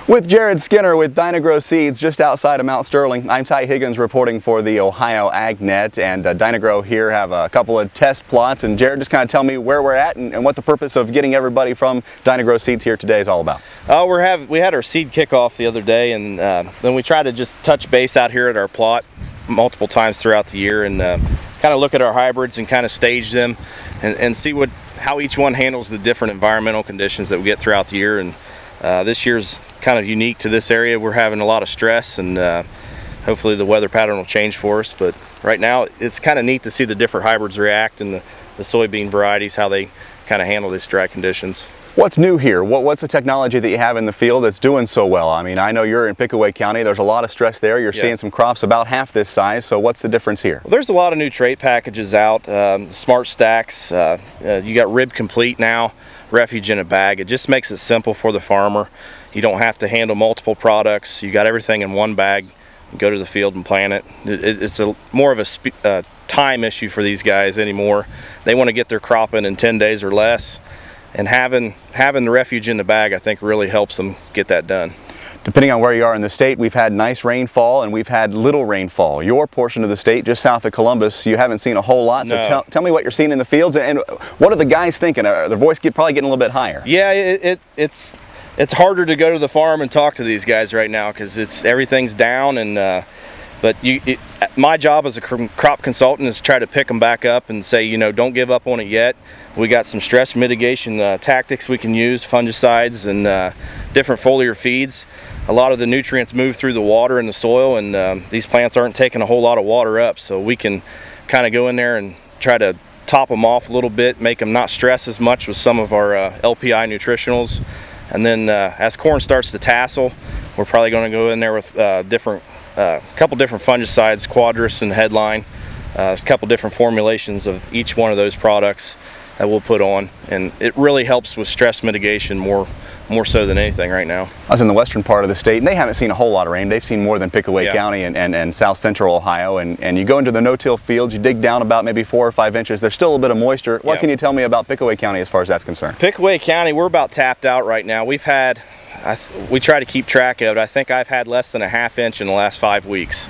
With Jared Skinner with DynaGro Seeds just outside of Mount Sterling, I'm Ty Higgins reporting for the Ohio AgNet, and DynaGro here have a couple of test plots, and Jared, just kind of tell me where we're at and what the purpose of getting everybody from DynaGro Seeds here today is all about. We had our seed kickoff the other day, and then we try to just touch base out here at our plot multiple times throughout the year and kind of look at our hybrids and kind of stage them and see how each one handles the different environmental conditions that we get throughout the year. And this year's kind of unique to this area. We're having a lot of stress, and hopefully the weather pattern will change for us. But right now it's kind of neat to see the different hybrids react and the soybean varieties, how they kind of handle these dry conditions. What's new here? What's the technology that you have in the field that's doing so well? I mean, I know you're in Pickaway County. There's a lot of stress there. You're seeing some crops about half this size. So what's the difference here? Well, there's a lot of new trait packages out. Smart stacks. You got Rib Complete now, Refuge in a bag. It just makes it simple for the farmer. You don't have to handle multiple products. You got everything in one bag. You go to the field and plant it. It's more of a time issue for these guys anymore. They want to get their crop in 10 days or less. And having the Refuge in the bag, I think, really helps them get that done. Depending on where you are in the state, we've had nice rainfall and we've had little rainfall. Your portion of the state, just south of Columbus, you haven't seen a whole lot. So no. tell me what you're seeing in the fields, and what are the guys thinking? Their voice probably getting a little bit higher. Yeah, it's harder to go to the farm and talk to these guys right now because everything's down. And but my job as a crop consultant is to try to pick them back up and say, you know, don't give up on it yet. We got some stress mitigation tactics we can use, fungicides and different foliar feeds. A lot of the nutrients move through the water in the soil, and these plants aren't taking a whole lot of water up, so we can kind of go in there and try to top them off a little bit, make them not stress as much with some of our LPI nutritionals. And then as corn starts to tassel, we're probably going to go in there with couple different fungicides, Quadris and Headline. There's a couple different formulations of each one of those products that we'll put on, and it really helps with stress mitigation more so than anything right now. I was in the western part of the state, and they haven't seen a whole lot of rain. They've seen more than Pickaway County and south central Ohio, and you go into the no-till fields, you dig down about maybe 4 or 5 inches. There's still a bit of moisture. What can you tell me about Pickaway County as far as that's concerned? Pickaway County, we're about tapped out right now. We've had, we try to keep track of it. I think I've had less than a ½ inch in the last 5 weeks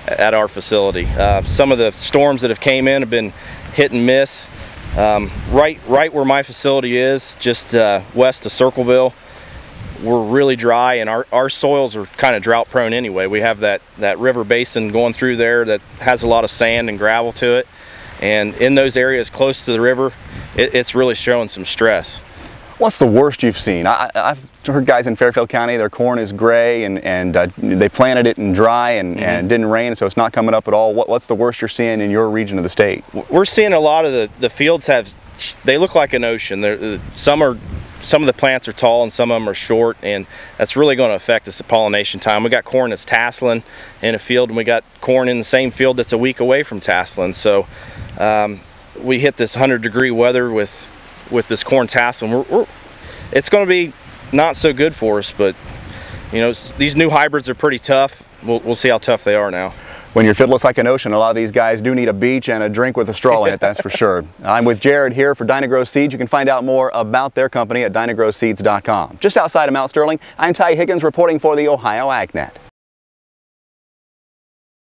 at our facility. Some of the storms that have came in have been hit and miss. Right where my facility is, just west of Circleville, we're really dry, and our soils are kind of drought prone anyway. We have that river basin going through there that has a lot of sand and gravel to it, and in those areas close to the river, it's really showing some stress. What's the worst you've seen? I've heard guys in Fairfield County, their corn is gray, and they planted it in dry and it didn't rain, so it's not coming up at all. What's the worst you're seeing in your region of the state? We're seeing a lot of the fields they look like an ocean. Some of the plants are tall and some of them are short, and that's really going to affect us at pollination time. We got corn that's tasseling in a field, and we got corn in the same field that's a week away from tasseling. So we hit this 100-degree weather with this corn tasseling. It's going to be not so good for us, but you know, these new hybrids are pretty tough. We'll see how tough they are now. When your field looks like an ocean, a lot of these guys do need a beach and a drink with a straw in it, that's for sure. I'm with Jared here for DynaGro Seeds. You can find out more about their company at DynaGro2.com. Just outside of Mount Sterling, I'm Ty Higgins reporting for the Ohio AgNet.